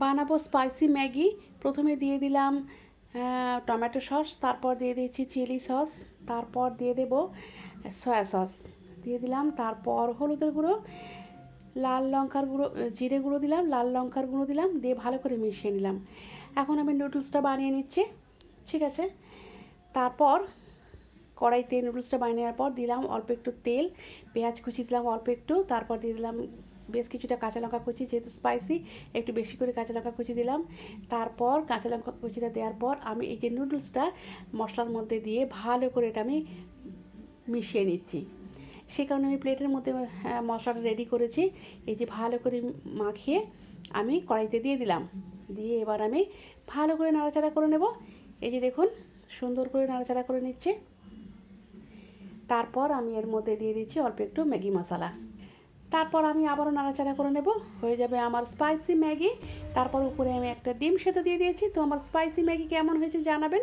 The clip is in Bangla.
বানাবো স্পাইসি ম্যাগি। প্রথমে দিয়ে দিলাম টমেটো সস, তারপর দিয়ে দিচ্ছি চিলি সস, তারপর দিয়ে দেব সয়া সস দিয়ে দিলাম, তারপর হলুদের গুঁড়ো, লাল লঙ্কার গুঁড়ো, জিরে গুঁড়ো দিলাম, লাল লঙ্কার গুঁড়ো দিলাম, দিয়ে ভালো করে মিশিয়ে নিলাম। এখন আমি নুডলসটা বানিয়ে নিচ্ছি। ঠিক আছে, তারপর কড়াইতে নুডলসটা বানিয়ে নেওয়ার পর দিলাম অল্প একটু তেল, পেঁয়াজ কুচি দিলাম অল্প একটু, তারপর দিয়ে দিলাম বেশ কিছুটা কাঁচা লঙ্কা কুচি, যেহেতু স্পাইসি একটু বেশি করে কাঁচা লঙ্কা কুচি দিলাম। তারপর কাঁচা লঙ্কা কুচিটা দেওয়ার পর আমি এই যে নুডলসটা মশলার মধ্যে দিয়ে ভালো করে এটা আমি মিশিয়ে নিচ্ছি। সেই কারণে আমি প্লেটের মধ্যে মশলাটা রেডি করেছি। এই যে ভালো করে মাখিয়ে আমি কড়াইতে দিয়ে দিলাম, দিয়ে এবার আমি ভালো করে নাড়াচাড়া করে নেব। এই যে দেখুন সুন্দর করে নাড়াচাড়া করে নিচ্ছে। তারপর আমি এর মধ্যে দিয়ে দিচ্ছি অল্প একটু ম্যাগি মশলা। তারপর আমি আবারও নাড়াচাড়া করে নেব, হয়ে যাবে আমার স্পাইসি ম্যাগি। তারপর উপরে আমি একটা ডিম সেদ্ধ দিয়ে দিয়েছি। তো আমার স্পাইসি ম্যাগি কেমন হয়েছে জানাবেন।